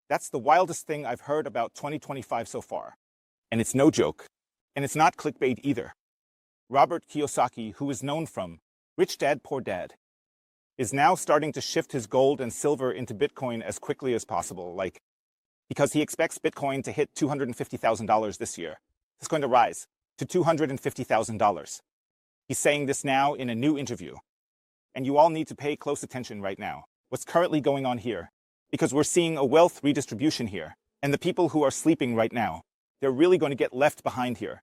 That's the wildest thing I've heard about 2025 so far. And it's no joke. And it's not clickbait either. Robert Kiyosaki, who is known from Rich Dad, Poor Dad, is now starting to shift his gold and silver into Bitcoin as quickly as possible, because he expects Bitcoin to hit $250,000 this year. It's going to rise to $250,000. He's saying this now in a new interview. And you all need to pay close attention right now. What's currently going on here? Because we're seeing a wealth redistribution here. And the people who are sleeping right now, they're really going to get left behind here.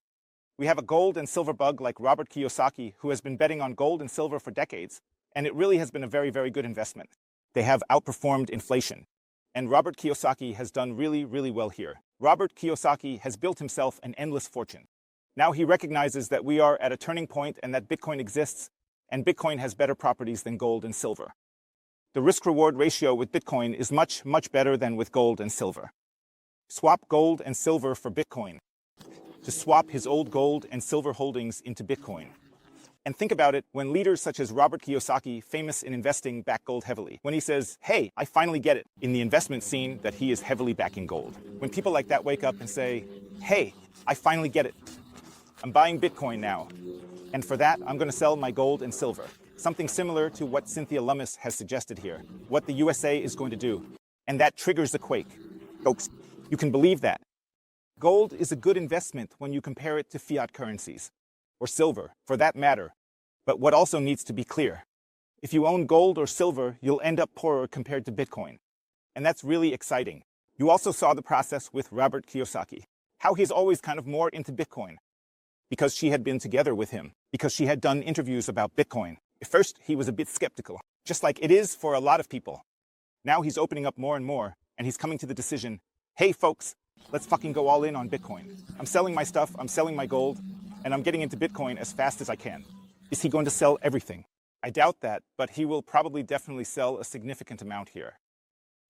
We have a gold and silver bug like Robert Kiyosaki, who has been betting on gold and silver for decades. And it really has been a very, very good investment. They have outperformed inflation. And Robert Kiyosaki has done really, really well here. Robert Kiyosaki has built himself an endless fortune. Now he recognizes that we are at a turning point and that Bitcoin exists, and Bitcoin has better properties than gold and silver. The risk-reward ratio with Bitcoin is much, much better than with gold and silver. Swap gold and silver for Bitcoin. To swap his old gold and silver holdings into Bitcoin. And think about it, when leaders such as Robert Kiyosaki, famous in investing, back gold heavily. When he says, hey, I finally get it, in the investment scene that he is heavily backing gold. When people like that wake up and say, hey, I finally get it. I'm buying Bitcoin now. And for that, I'm going to sell my gold and silver. Something similar to what Cynthia Lummis has suggested here, what the USA is going to do. And that triggers a quake. Folks, you can believe that. Gold is a good investment when you compare it to fiat currencies, or silver, for that matter. But what also needs to be clear, if you own gold or silver, you'll end up poorer compared to Bitcoin. And that's really exciting. You also saw the process with Robert Kiyosaki, how he's always kind of more into Bitcoin, because she had been together with him, because she had done interviews about Bitcoin. At first, he was a bit skeptical, just like it is for a lot of people. Now he's opening up more and more, and he's coming to the decision, hey folks, let's fucking go all in on Bitcoin. I'm selling my stuff, I'm selling my gold, and I'm getting into Bitcoin as fast as I can. Is he going to sell everything? I doubt that, but he will probably definitely sell a significant amount here.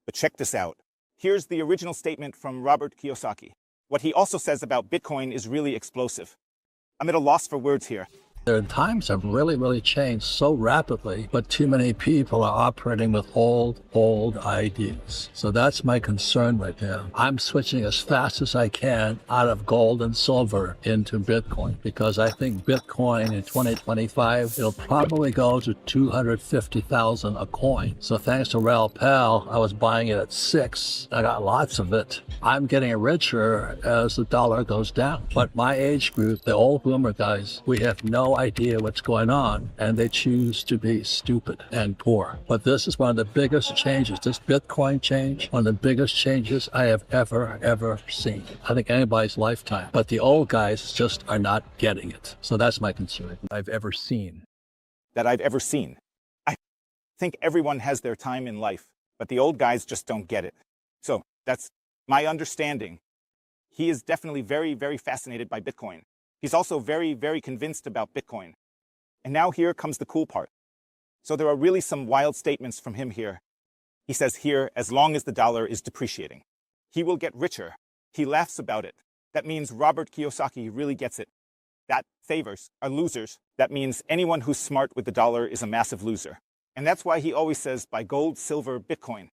But check this out. Here's the original statement from Robert Kiyosaki. What he also says about Bitcoin is really explosive. I'm at a loss for words here. Their times have really changed so rapidly, but too many people are operating with old ideas. So that's my concern right now. I'm switching as fast as I can out of gold and silver into Bitcoin, because I think Bitcoin in 2025, it'll probably go to 250,000 a coin. So thanks to Raoul Pal, I was buying it at 6. I got lots of it. I'm getting richer as the dollar goes down. But my age group, the old boomer guys, we have no idea what's going on, and they choose to be stupid and poor. But this is one of the biggest changes, this Bitcoin change, one of the biggest changes I have ever seen. I think anybody's lifetime. But the old guys just are not getting it. So that's my concern. I've ever seen. That I've ever seen. I think everyone has their time in life, but the old guys just don't get it. So that's my understanding. He is definitely very fascinated by Bitcoin. He's also very convinced about Bitcoin. And now here comes the cool part. So there are really some wild statements from him here. He says here, as long as the dollar is depreciating, he will get richer. He laughs about it. That means Robert Kiyosaki really gets it. That savers are losers. That means anyone who's smart with the dollar is a massive loser. And that's why he always says buy gold, silver, Bitcoin.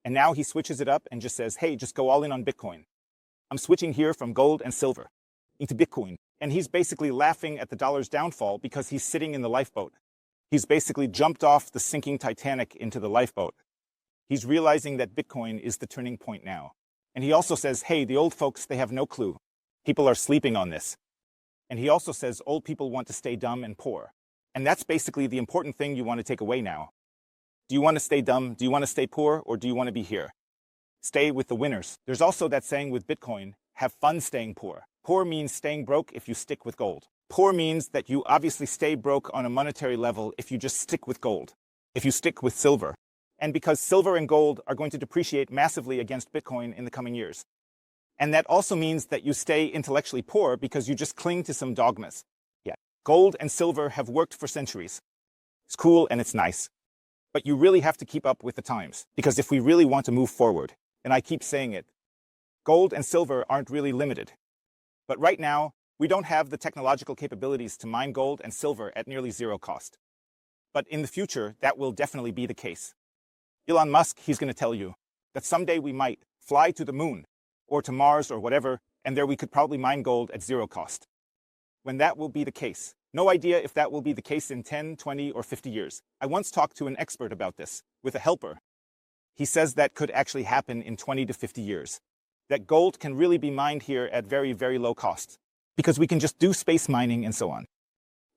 And now he switches it up and just says, hey, just go all in on Bitcoin. I'm switching here from gold and silver into Bitcoin. And he's basically laughing at the dollar's downfall because he's sitting in the lifeboat. He's basically jumped off the sinking Titanic into the lifeboat. He's realizing that Bitcoin is the turning point now. And he also says, hey, the old folks, they have no clue. People are sleeping on this. And he also says old people want to stay dumb and poor. And that's basically the important thing you want to take away now. Do you want to stay dumb? Do you want to stay poor? Or do you want to be here? Stay with the winners. There's also that saying with Bitcoin, have fun staying poor. Poor means staying broke if you stick with gold. Poor means that you obviously stay broke on a monetary level if you just stick with gold, if you stick with silver. And because silver and gold are going to depreciate massively against Bitcoin in the coming years. And that also means that you stay intellectually poor because you just cling to some dogmas. Yeah, gold and silver have worked for centuries. It's cool and it's nice. But you really have to keep up with the times, because if we really want to move forward, and I keep saying it, gold and silver aren't really limited. But right now, we don't have the technological capabilities to mine gold and silver at nearly zero cost. But in the future, that will definitely be the case. Elon Musk, he's going to tell you that someday we might fly to the moon, or to Mars or whatever, and there we could probably mine gold at zero cost. When that will be the case. No idea if that will be the case in 10, 20, or 50 years. I once talked to an expert about this, with a helper. He says that could actually happen in 20 to 50 years. That gold can really be mined here at very, very low cost, because we can just do space mining and so on.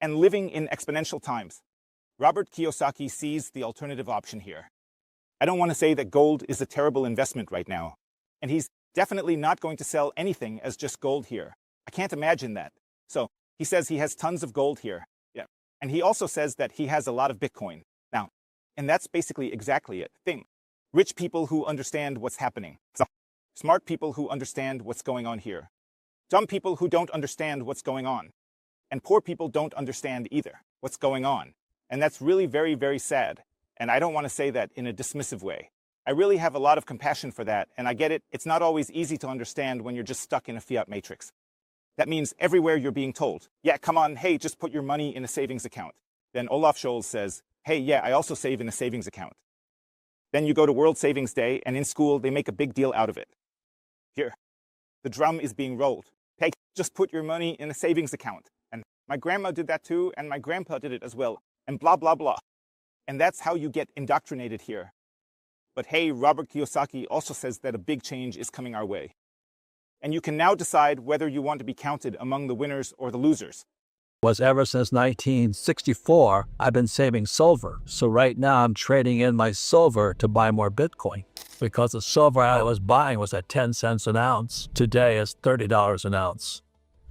And living in exponential times. Robert Kiyosaki sees the alternative option here. I don't want to say that gold is a terrible investment right now, and he's definitely not going to sell anything as just gold here. I can't imagine that. So he says he has tons of gold here. Yeah. And he also says that he has a lot of Bitcoin. Now, and that's basically exactly it. Thing. Rich people who understand what's happening. So, smart people who understand what's going on here. Dumb people who don't understand what's going on. And poor people don't understand either what's going on. And that's really very, very sad. And I don't want to say that in a dismissive way. I really have a lot of compassion for that, and I get it. It's not always easy to understand when you're just stuck in a fiat matrix. That means everywhere you're being told, yeah, come on, hey, just put your money in a savings account. Then Olaf Scholz says, hey, yeah, I also save in a savings account. Then you go to World Savings Day, and in school, they make a big deal out of it. Here, the drum is being rolled. Hey, just put your money in a savings account. And my grandma did that too, and my grandpa did it as well, and blah, blah, blah. And that's how you get indoctrinated here. But hey, Robert Kiyosaki also says that a big change is coming our way. And you can now decide whether you want to be counted among the winners or the losers. Was ever since 1964, I've been saving silver. So right now I'm trading in my silver to buy more Bitcoin because the silver I was buying was at 10 cents an ounce. Today it's $30 an ounce.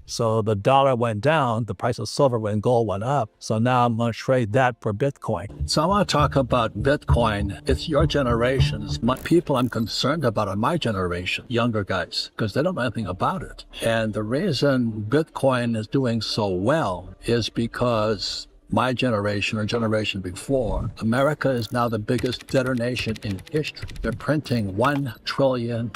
So the dollar went down, the price of silver and gold went up. So now I'm going to trade that for Bitcoin. So I want to talk about Bitcoin. It's your generation. It's my people I'm concerned about are my generation, younger guys, because they don't know anything about it. And the reason Bitcoin is doing so well is because my generation or generation before, America is now the biggest debtor nation in history. They're printing $1 trillion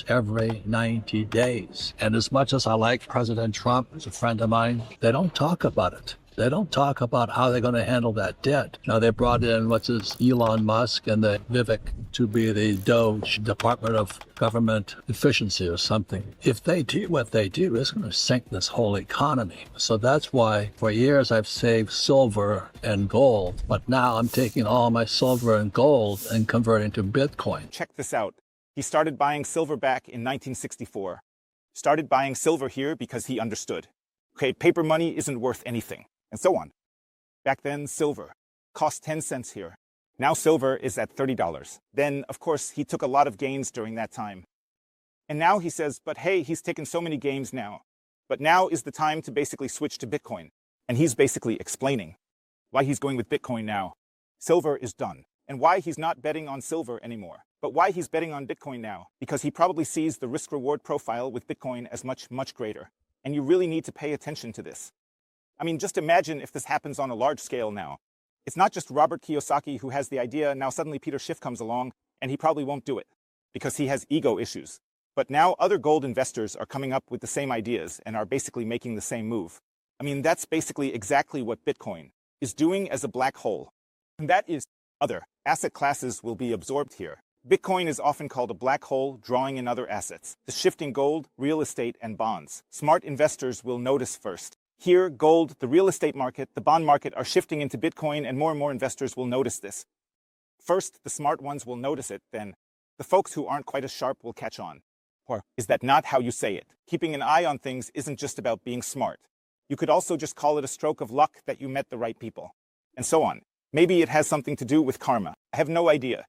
every 90 days. And as much as I like President Trump, as a friend of mine, they don't talk about it. They don't talk about how they're going to handle that debt. Now, they brought in, Elon Musk and the Vivek to be the Doge, Department of Government Efficiency or something. If they do what they do, it's going to sink this whole economy. So that's why for years I've saved silver and gold, but now I'm taking all my silver and gold and converting to Bitcoin. Check this out. He started buying silver back in 1964. Started buying silver here because he understood. Okay, paper money isn't worth anything. And so on. Back then, silver cost 10 cents here. Now silver is at $30. Then, of course, he took a lot of gains during that time. And now he says, but hey, he's taken so many gains now. But now is the time to basically switch to Bitcoin. And he's basically explaining why he's going with Bitcoin now. Silver is done. And why he's not betting on silver anymore. But why he's betting on Bitcoin now. Because he probably sees the risk-reward profile with Bitcoin as much, much greater. And you really need to pay attention to this. I mean, just imagine if this happens on a large scale now. It's not just Robert Kiyosaki who has the idea, now suddenly Peter Schiff comes along, and he probably won't do it, because he has ego issues. But now other gold investors are coming up with the same ideas and are basically making the same move. I mean, that's basically exactly what Bitcoin is doing as a black hole. And that is, other asset classes will be absorbed here. Bitcoin is often called a black hole, drawing in other assets. The shifting gold, real estate, and bonds. Smart investors will notice first. Here, gold, the real estate market, the bond market are shifting into Bitcoin, and more investors will notice this. First, the smart ones will notice it, then the folks who aren't quite as sharp will catch on. Or is that not how you say it? Keeping an eye on things isn't just about being smart. You could also just call it a stroke of luck that you met the right people. And so on. Maybe it has something to do with karma. I have no idea.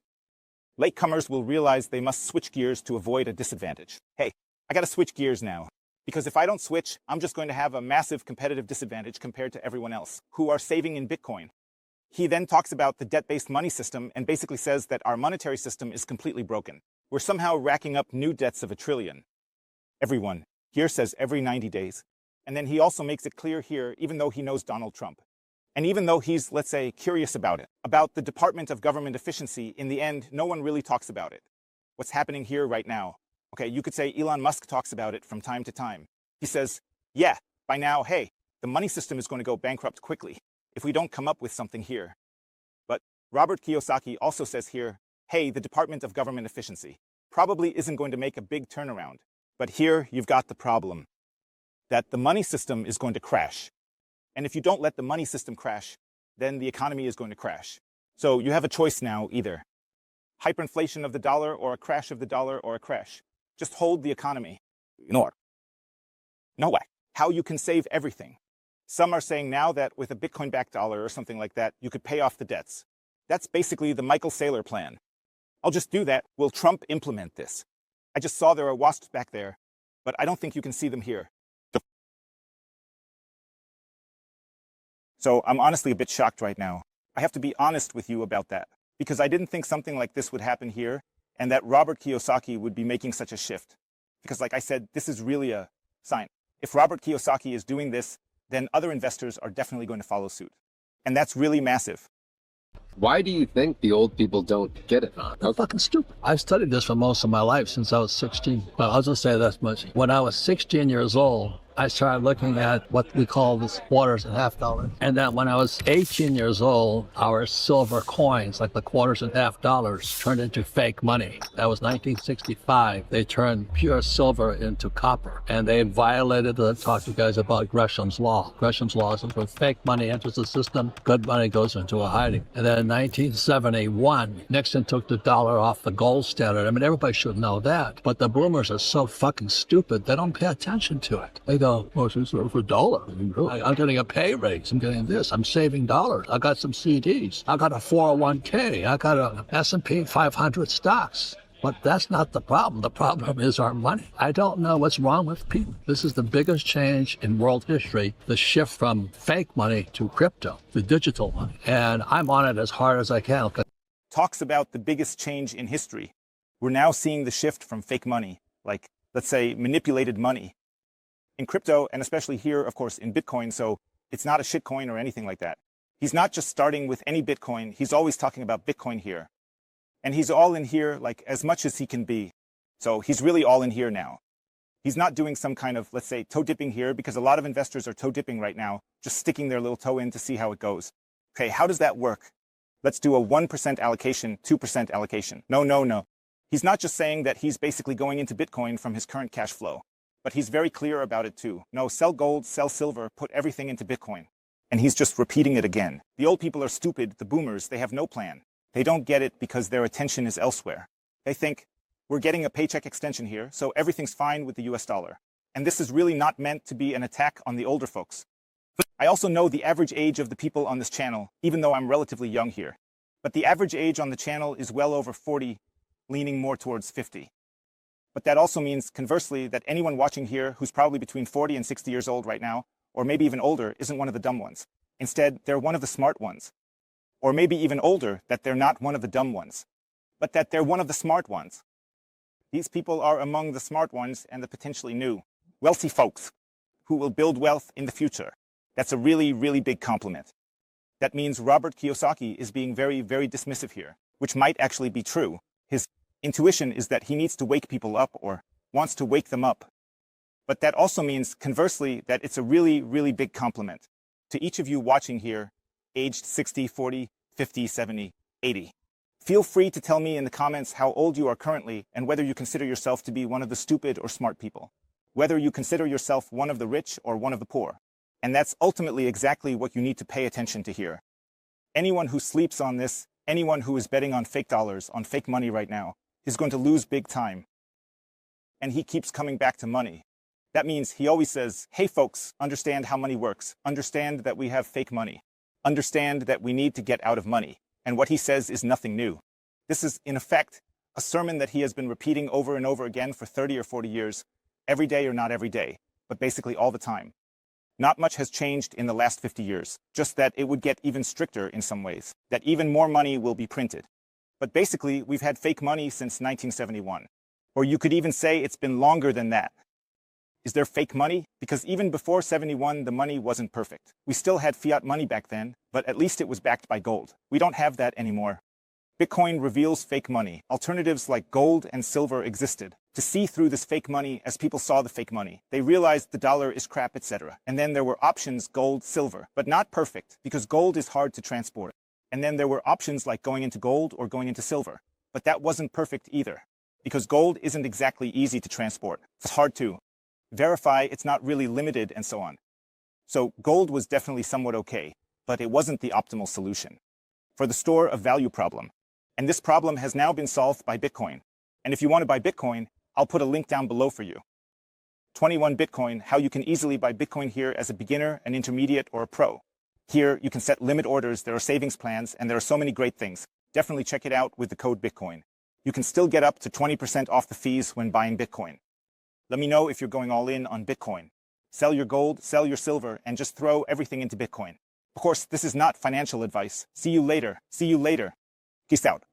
Latecomers will realize they must switch gears to avoid a disadvantage. Hey, I gotta switch gears now. Because if I don't switch, I'm just going to have a massive competitive disadvantage compared to everyone else who are saving in Bitcoin. He then talks about the debt-based money system and basically says that our monetary system is completely broken. We're somehow racking up new debts of $1 trillion. Everyone here says every 90 days. And then he also makes it clear here, even though he knows Donald Trump. And even though he's, let's say, curious about it, about the Department of Government Efficiency, in the end, no one really talks about it. What's happening here right now? Okay, you could say Elon Musk talks about it from time to time. He says, yeah, by now, hey, the money system is going to go bankrupt quickly if we don't come up with something here. But Robert Kiyosaki also says here, hey, the Department of Government Efficiency. probably isn't going to make a big turnaround. But here you've got the problem, that the money system is going to crash. And if you don't let the money system crash, then the economy is going to crash. So you have a choice now, either hyperinflation of the dollar or a crash of the dollar or a crash. Just hold the economy. Ignore. No way. How you can save everything. Some are saying now that with a Bitcoin-backed dollar or something like that, you could pay off the debts. That's basically the Michael Saylor plan. I'll just do that. Will Trump implement this? I just saw there are wasps back there, but I don't think you can see them here. So I'm honestly a bit shocked right now. I have to be honest with you about that, because I didn't think something like this would happen here, and that Robert Kiyosaki would be making such a shift. Because like I said, this is really a sign. If Robert Kiyosaki is doing this, then other investors are definitely going to follow suit. And that's really massive. Why do you think the old people don't get it? They're fucking stupid. I've studied this for most of my life since I was 16. Well, I'll just say that much. When I was 16 years old, I started looking at what we call this quarters and half dollars. And then when I was 18 years old, our silver coins, like the quarters and half dollars, turned into fake money. That was 1965. They turned pure silver into copper. And they violated, I talked to you guys about Gresham's law. Gresham's law is when fake money enters the system, good money goes into a hiding. And then in 1971, Nixon took the dollar off the gold standard. I mean, everybody should know that. But the boomers are so fucking stupid, they don't pay attention to it. They go, oh, it's for a dollar. I'm getting a pay raise. I'm getting this. I'm saving dollars. I got some CDs. I got a 401k. I got a S&P 500 stocks. But that's not the problem. The problem is our money. I don't know what's wrong with people. This is the biggest change in world history, the shift from fake money to crypto, to digital money. And I'm on it as hard as I can. Talks about the biggest change in history. We're now seeing the shift from fake money, like, let's say, manipulated money, in crypto, and especially here, of course, in Bitcoin. So it's not a shitcoin or anything like that. He's not just starting with any Bitcoin. He's always talking about Bitcoin here. And he's all in here, like, as much as he can be. So he's really all in here now. He's not doing some kind of, let's say, toe dipping here, because a lot of investors are toe dipping right now, just sticking their little toe in to see how it goes. Okay, how does that work? Let's do a 1% allocation, 2% allocation. No. He's not just saying that he's basically going into Bitcoin from his current cash flow, but he's very clear about it too. No, sell gold, sell silver, put everything into Bitcoin. And he's just repeating it again. The old people are stupid, the boomers, they have no plan. They don't get it because their attention is elsewhere. They think, we're getting a paycheck extension here, so everything's fine with the US dollar. And this is really not meant to be an attack on the older folks. I also know the average age of the people on this channel, even though I'm relatively young here. But the average age on the channel is well over 40, leaning more towards 50. But that also means, conversely, that anyone watching here who's probably between 40 and 60 years old right now, or maybe even older, isn't one of the dumb ones. Instead, they're one of the smart ones. Or maybe even older, that they're not one of the dumb ones, but that they're one of the smart ones. These people are among the smart ones and the potentially new, wealthy folks who will build wealth in the future. That's a really, really big compliment. That means Robert Kiyosaki is being very, very dismissive here, which might actually be true. His intuition is that he needs to wake people up or wants to wake them up. But that also means, conversely, that it's a really, really big compliment to each of you watching here, aged 60, 40, 50, 70, 80. Feel free to tell me in the comments how old you are currently and whether you consider yourself to be one of the stupid or smart people, whether you consider yourself one of the rich or one of the poor. And that's ultimately exactly what you need to pay attention to here. Anyone who sleeps on this, anyone who is betting on fake dollars, on fake money right now, is going to lose big time. And he keeps coming back to money. That means he always says, hey folks, understand how money works. Understand that we have fake money. Understand that we need to get out of money. And what he says is nothing new. This is, in effect, a sermon that he has been repeating over and over again for 30 or 40 years, every day or not every day, but basically all the time. Not much has changed in the last 50 years, just that it would get even stricter in some ways, that even more money will be printed. But basically, we've had fake money since 1971. Or you could even say it's been longer than that. Is there fake money? Because even before 71, the money wasn't perfect. We still had fiat money back then, but at least it was backed by gold. We don't have that anymore. Bitcoin reveals fake money. Alternatives like gold and silver existed. To see through this fake money as people saw the fake money, they realized the dollar is crap, etc. And then there were options, gold, silver, but not perfect, because gold is hard to transport. And then there were options like going into gold or going into silver, but that wasn't perfect either. because gold isn't exactly easy to transport. It's hard to verify, it's not really limited, and so on. So gold was definitely somewhat okay, but it wasn't the optimal solution for the store of value problem. And this problem has now been solved by Bitcoin. And if you want to buy Bitcoin, I'll put a link down below for you. 21 Bitcoin, how you can easily buy Bitcoin here as a beginner, an intermediate, or a pro. Here, you can set limit orders, there are savings plans, and there are so many great things. Definitely check it out with the code Bitcoin. You can still get up to 20% off the fees when buying Bitcoin. Let me know if you're going all in on Bitcoin. Sell your gold, sell your silver, and just throw everything into Bitcoin. Of course, this is not financial advice. See you later. See you later. Peace out.